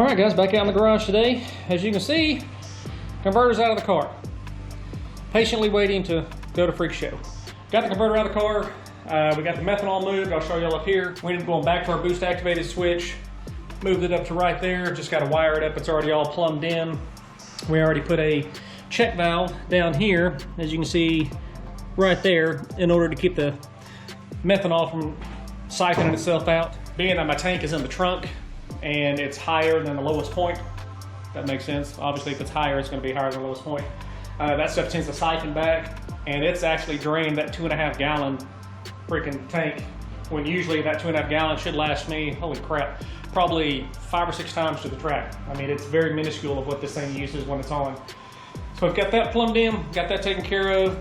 Alright guys, back out in the garage today. As you can see, converter's out of the car. Patiently waiting to go to Freak Show. Got the converter out of the car. We got the methanol moved. I'll show y'all up here. We ended up going back to our boost activated switch. Moved it up to right there. Just got to wire it up. It's already all plumbed in. We already put a check valve down here, as you can see right there, in order to keep the methanol from siphoning itself out. Being that my tank is in the trunk and it's higher than the lowest point, that makes sense. Obviously if it's higher, it's going to be higher than the lowest point. That stuff tends to siphon back, and it's actually drained that 2.5 gallon freaking tank, when usually that 2.5 gallon should last me, holy crap, probably 5 or 6 times to the track. I mean, it's very minuscule of what this thing uses when it's on. So I've got that plumbed in, got that taken care of,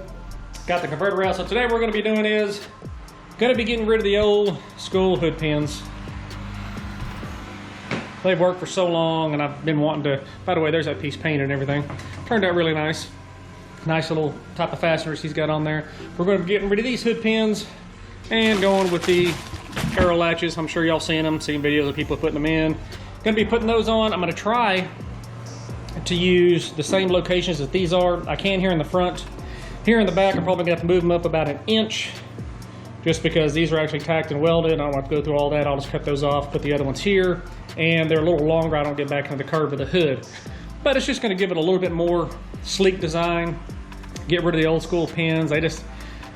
got the converter out. So today what we're going to be doing is going to be getting rid of the old school hood pins. They've worked for so long, and I've been wanting to, by the way, there's that piece painted and everything. Turned out really nice. Nice little type of fasteners he's got on there. We're going to be getting rid of these hood pins and going with the aero latches. I'm sure y'all seen them, seen videos of people putting them in. Going to be putting those on. I'm going to try to use the same locations that these are. I can here in the front. Here in the back, I'm probably going to have to move them up about 1 inch, just because these are actually tacked and welded. I don't have to go through all that. I'll just cut those off, put the other ones here, and they're a little longer. I don't get back into the curve of the hood. But it's just going to give it a little bit more sleek design. Get rid of the old school pins. They just,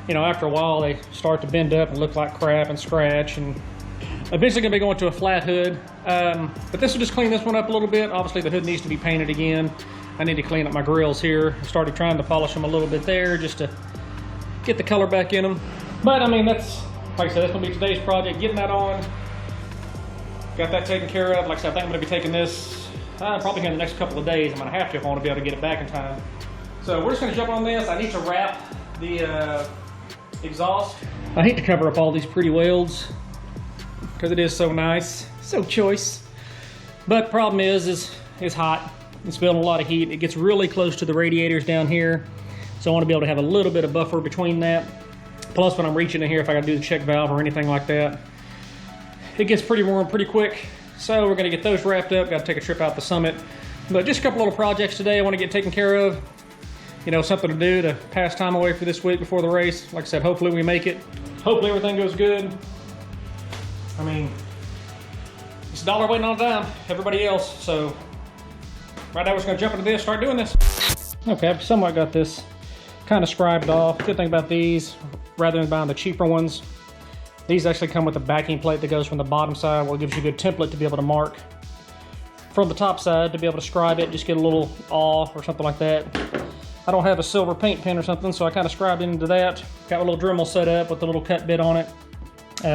you know, after a while they start to bend up and look like crap and scratch, and eventually going to be going to a flat hood. But this will just clean this one up a little bit. Obviously the hood needs to be painted again. I need to clean up my grills here. I started trying to polish them a little bit there just to get the color back in them. But I mean, that's, like I said, that's going to be today's project, getting that on. Got that taken care of. Like I said, I think I'm going to be taking this probably in the next couple of days. I'm going to have to if I want to be able to get it back in time. So we're just going to jump on this. I need to wrap the exhaust. I hate to cover up all these pretty welds because it is so nice, so choice. But problem is it's hot. It's building a lot of heat. It gets really close to the radiators down here. So I want to be able to have a little bit of buffer between that. Plus when I'm reaching in here, if I got to do the check valve or anything like that, it gets pretty warm pretty quick. So we're going to get those wrapped up. Got to take a trip out the summit. But just a couple little projects today I want to get taken care of. You know, something to do to pass time away for this week before the race. Like I said, hopefully we make it. Hopefully everything goes good. I mean, it's a dollar waiting on a dime, everybody else. So right now we're just going to jump into this, start doing this. Okay, I've somewhat got this kind of scribed off. Good thing about these, rather than buying the cheaper ones, these actually come with a backing plate that goes from the bottom side, where it gives you a good template to be able to mark from the top side to be able to scribe it, just get a little awe or something like that. I don't have a silver paint pen or something, so I kind of scribed into that. Got a little Dremel set up with a little cut bit on it.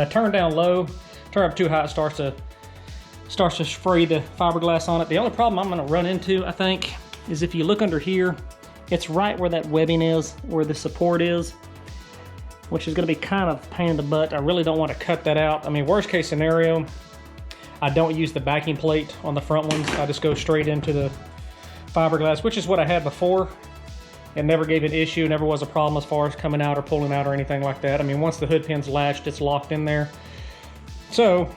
Turn down low, turn up too high, it starts to spray the fiberglass on it. The only problem I'm going to run into, I think, is if you look under here, it's right where that webbing is, where the support is, which is going to be kind of a pain in the butt. I really don't want to cut that out. I mean, worst case scenario, I don't use the backing plate on the front ones. I just go straight into the fiberglass, which is what I had before. It never gave an issue, never was a problem as far as coming out or pulling out or anything like that. I mean, once the hood pin's latched, it's locked in there. So,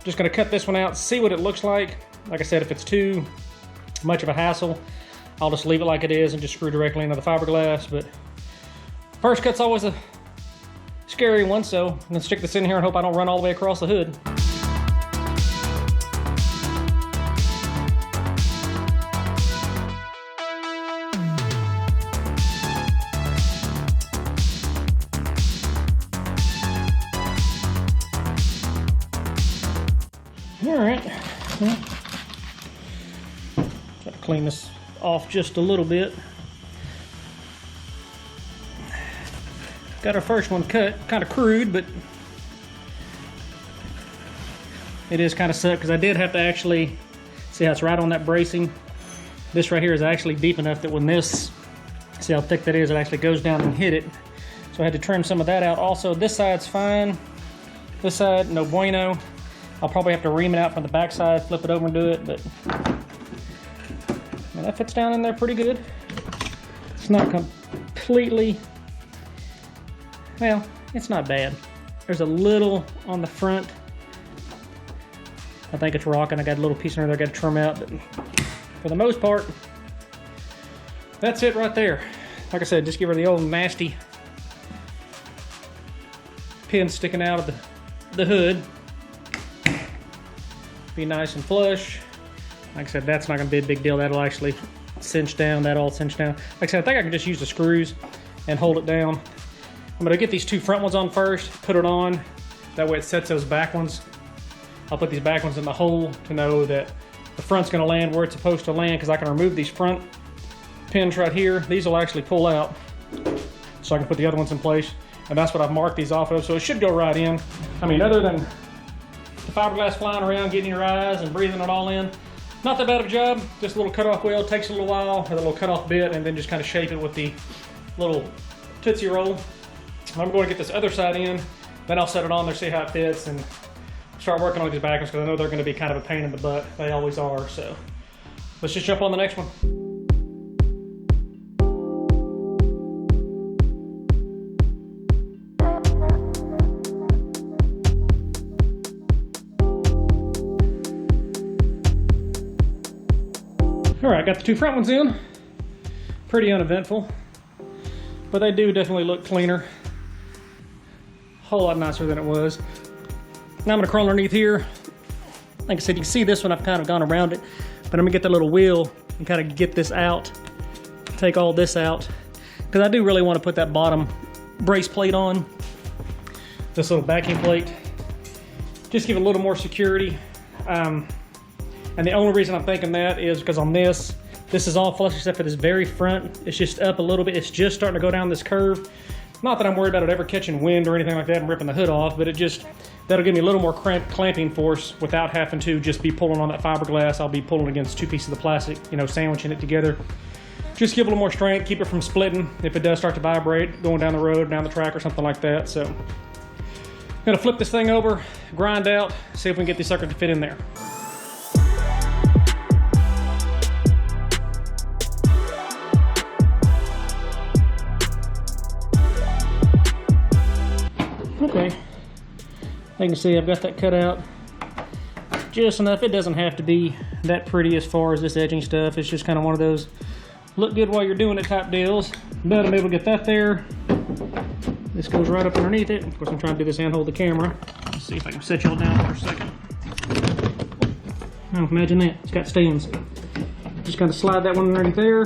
just going to cut this one out, see what it looks like. Like I said, if it's too much of a hassle, I'll just leave it like it is and just screw directly into the fiberglass. But first cut's always a scary one, so I'm going to stick this in here and hope I don't run all the way across the hood. All right, well, got to clean this off just a little bit. Got our first one cut, kind of crude, but it is kind of sucked because I did have to actually, see how it's right on that bracing. This right here is actually deep enough that when this, see how thick that is, it actually goes down and hit it. So I had to trim some of that out. Also, this side's fine. This side, no bueno. I'll probably have to ream it out from the back side, flip it over and do it, but man, that fits down in there pretty good. It's not completely, well, it's not bad. There's a little on the front I think it's rocking. I got a little piece in there I got to trim out, but for the most part, that's it right there. Like I said, just give her the old nasty pin sticking out of the hood. Be nice and flush. Like I said, that's not going to be a big deal. That'll actually cinch down. That all cinch down. Like I said, I think I can just use the screws and hold it down. I'm going to get these two front ones on first, put it on. That way it sets those back ones. I'll put these back ones in the hole to know that the front's going to land where it's supposed to land, because I can remove these front pins right here. These will actually pull out, so I can put the other ones in place. And that's what I've marked these off of, so it should go right in. I mean, other than the fiberglass flying around, getting your eyes and breathing it all in, not that bad of a job. Just a little cutoff wheel, takes a little while, with a little cutoff bit, and then just kind of shape it with the little Tootsie Roll. I'm going to get this other side in, then I'll set it on there, see how it fits, and start working on these back ones, because I know they're going to be kind of a pain in the butt. They always are, so let's just jump on the next one. All right, got the two front ones in. Pretty uneventful, but they do definitely look cleaner. A whole lot nicer than it was. Now I'm gonna crawl underneath here. Like I said, you can see this one, I've kind of gone around it, but I'm gonna get the little wheel and kind of get this out, take all this out, because I do really want to put that bottom brace plate on, this little backing plate, just give it a little more security. And the only reason I'm thinking that is because on this is all flush except for this very front. It's just up a little bit. It's just starting to go down this curve. Not that I'm worried about it ever catching wind or anything like that and ripping the hood off, but that'll give me a little more clamping force without having to just be pulling on that fiberglass. I'll be pulling against two pieces of the plastic, you know, sandwiching it together. Just give it a little more strength, keep it from splitting if it does start to vibrate going down the road, down the track or something like that. So I'm gonna flip this thing over, grind out, see if we can get this sucker to fit in there. Okay, you can see I've got that cut out just enough. It doesn't have to be that pretty as far as this edging stuff. It's just kind of one of those look good while you're doing it type deals. But I'm able to get that there. This goes right up underneath it. Of course, I'm trying to do this and hold the camera. Let's see if I can set y'all down for a second. Oh, imagine that. It's got stands. Just kind of slide that one underneath there.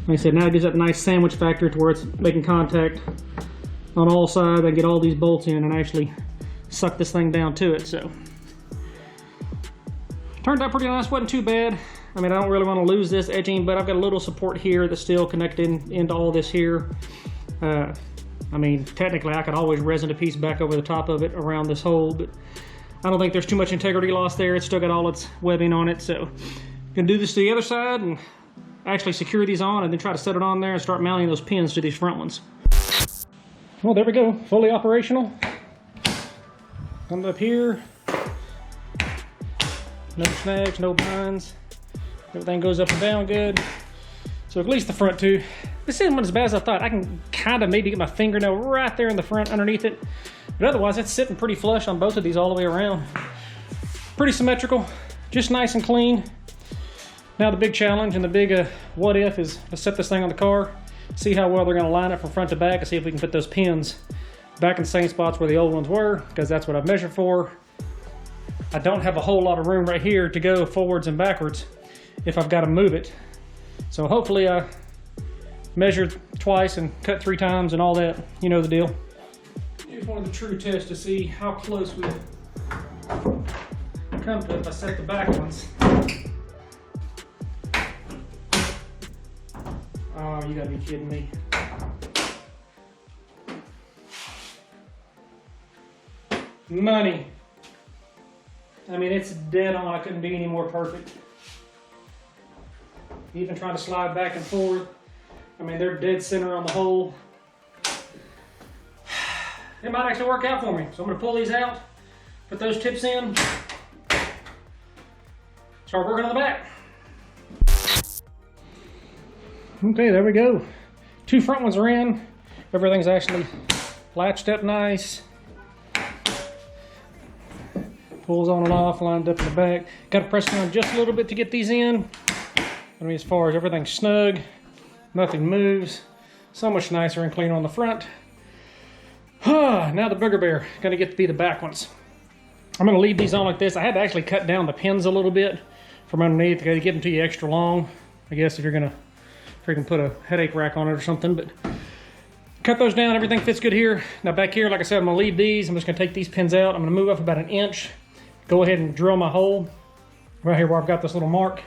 Like I said, now it gives that nice sandwich factor to where it's making contact on all sides. I get all these bolts in and actually suck this thing down to it. So turned out pretty nice, wasn't too bad. I mean, I don't really want to lose this edging, but I've got a little support here that's still connected into all this here. I mean, technically I could always resin a piece back over the top of it around this hole, but I don't think there's too much integrity loss there. It's still got all its webbing on it. So I'm gonna do this to the other side and actually secure these on and then try to set it on there and start mounting those pins to these front ones. Well, there we go, fully operational. Comes up here. No snags, no binds. Everything goes up and down good. So at least the front two. This isn't as bad as I thought. I can kind of maybe get my fingernail right there in the front underneath it. But otherwise, it's sitting pretty flush on both of these all the way around. Pretty symmetrical, just nice and clean. Now the big challenge and the big what if is to set this thing on the car. See how well they're going to line it from front to back and see if we can put those pins back in the same spots where the old ones were, because that's what I've measured for. I don't have a whole lot of room right here to go forwards and backwards if I've got to move it. So hopefully I measured twice and cut 3 times and all that. You know the deal. Here's one of the true tests to see how close we come to if I set the back ones. Oh, you gotta be kidding me. Money. I mean, it's dead on. I couldn't be any more perfect. Even trying to slide back and forth. I mean, they're dead center on the hole. It might actually work out for me. So I'm gonna pull these out, put those tips in, start working on the back. Okay, there we go. 2 front ones are in. Everything's actually latched up nice. Pull Pulls on and off, lined up in the back. Got to press down just a little bit to get these in. I mean, as far as everything's snug, nothing moves. So much nicer and cleaner on the front. Now the booger bear, gonna get to be the back ones. I'm gonna leave these on like this. I had to actually cut down the pins a little bit from underneath to get them to you extra long. I guess if you're gonna freaking put a headache rack on it or something, but cut those down, everything fits good here. Now back here, like I said, I'm gonna leave these. I'm just gonna take these pins out. I'm gonna move up about an inch. Go ahead and drill my hole right here where I've got this little mark.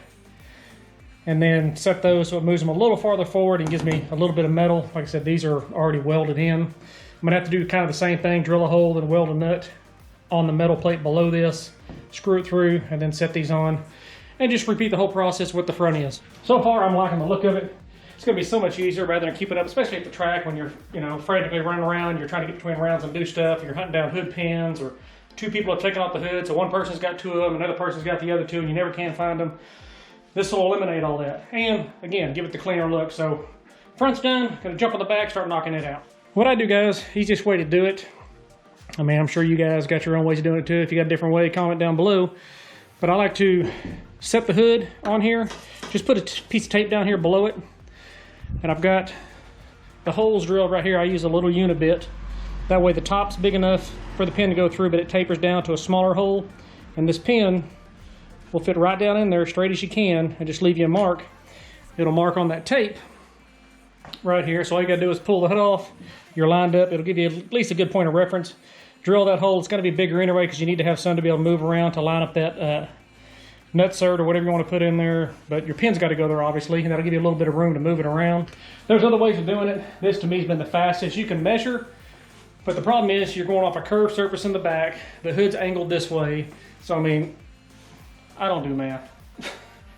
And then set those so it moves them a little farther forward and gives me a little bit of metal. Like I said, these are already welded in. I'm gonna have to do kind of the same thing, drill a hole and weld a nut on the metal plate below this, screw it through, and then set these on. And just repeat the whole process with the front ends. So far, I'm liking the look of it. It's gonna be so much easier rather than keep it up, especially at the track when you're, frantically running around, you're trying to get between rounds and do stuff, you're hunting down hood pins, or two people have taken off the hood, so one person's got two of them, another person's got the other two, and you never can find them. This will eliminate all that. And again, give it the cleaner look. So front's done, gonna jump on the back, start knocking it out. What I do, guys, easiest way to do it. I mean, I'm sure you guys got your own ways of doing it too. If you got a different way, comment down below. But I like to set the hood on here. Just put a piece of tape down here below it. And I've got the holes drilled right here. I use a little unibit. That way the top's big enough for the pin to go through, but it tapers down to a smaller hole. And this pin will fit right down in there straight as you can and just leave you a mark. It'll mark on that tape right here. So all you gotta do is pull the hood off. You're lined up. It'll give you at least a good point of reference. Drill that hole. It's gonna be bigger anyway because you need to have some to be able to move around to line up that nutsert or whatever you want to put in there. But your pin's got to go there obviously, and that'll give you a little bit of room to move it around. There's other ways of doing it. This to me has been the fastest. You can measure, but the problem is you're going off a curved surface in the back. The hood's angled this way. So I mean, I don't do math.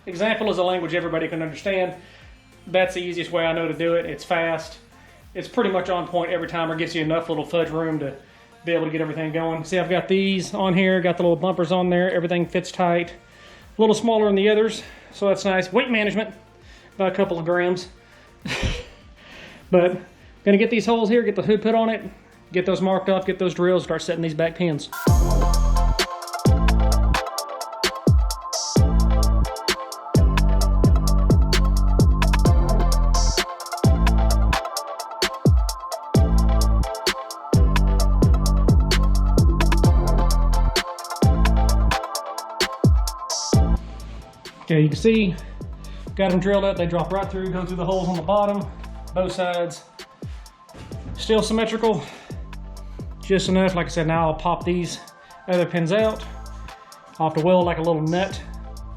Example is a language everybody can understand. That's the easiest way I know to do it. It's fast. It's pretty much on point every time, or gives you enough little fudge room to be able to get everything going. See, I've got these on here, got the little bumpers on there. Everything fits tight. A little smaller than the others, so that's nice. Weight management, about a couple of grams. But gonna get these holes here, get the hood put on it, get those marked up, get those drills, start setting these back pins. Okay, you can see, got them drilled up. They drop right through, go through the holes on the bottom, both sides. Still symmetrical, just enough. Like I said, now I'll pop these other pins out. I'll have to weld like a little nut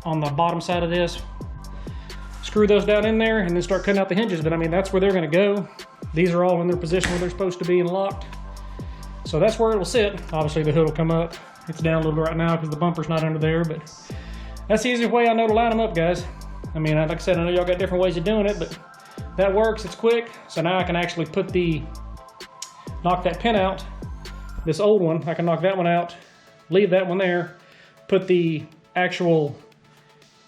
on the bottom side of this. Screw those down in there and then start cutting out the hinges. But I mean, that's where they're gonna go. These are all in their position where they're supposed to be and locked. So that's where it will sit. Obviously the hood will come up. It's down a little bit right now because the bumper's not under there, but that's the easiest way I know to line them up, guys. I mean, like I said, I know y'all got different ways of doing it, but that works, it's quick. So now I can actually knock that pin out. This old one, I can knock that one out, leave that one there, put the actual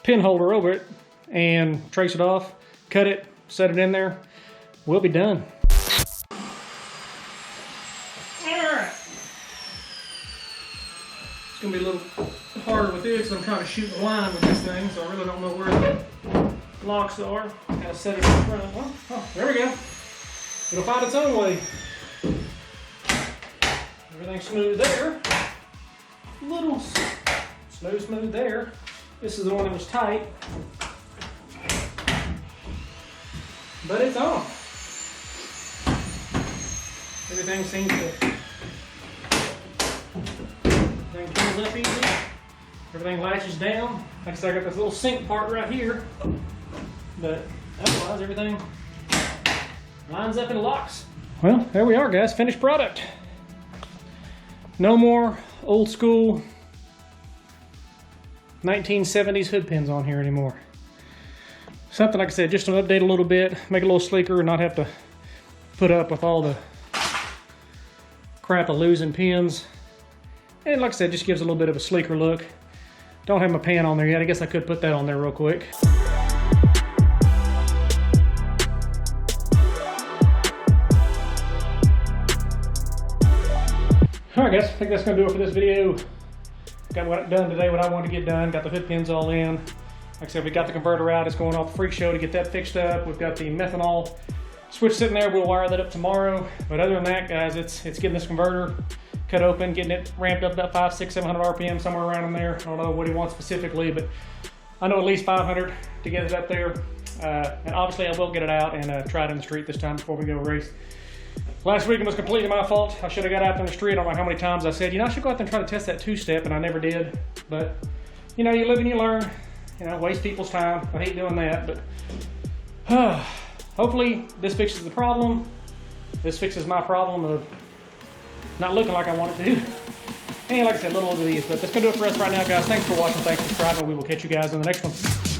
pin holder over it, and trace it off, cut it, set it in there. We'll be done. All right. It's gonna be a little harder with this. I'm trying to shoot the line with this thing, so I really don't know where the locks are. Gotta set it in front. Oh, there we go. It'll find its own way. Everything's smooth there. Little smooth there. This is the one that was tight, but it's on. Everything seems to. Everything pulls up easy. Everything latches down. Like I said, I got this little sink part right here, but otherwise everything lines up and locks. Well, there we are, guys. Finished product. No more old school 1970s hood pins on here anymore. Something, like I said, just to update a little bit, make it a little sleeker, and not have to put up with all the crap of losing pins. And like I said, just gives a little bit of a sleeker look. Don't have my pan on there yet. I guess I could put that on there real quick. Alright guys, I think that's going to do it for this video. got what done today, what I wanted to get done. Got the hood pins all in. Like I said, we got the converter out. It's going off the freak show to get that fixed up. We've got the methanol switch sitting there. We'll wire that up tomorrow. But other than that, guys, it's getting this converter cut open, getting it ramped up about 500, 600, 700 RPM, somewhere around in there. I don't know what he wants specifically, but I know at least 500 to get it up there. And obviously I will get it out and try it in the street this time before we go race. Last weekend was completely my fault. I should have got out there in the street. I don't know how many times I said, you know, I should go out there and try to test that two-step, and I never did. But, you know, you live and you learn. You know, waste people's time. I hate doing that, but hopefully this fixes the problem. This fixes my problem of not looking like I want it to. And like I said, a little over these, but that's gonna do it for us right now, guys. Thanks for watching. Thanks for subscribing. We will catch you guys in the next one.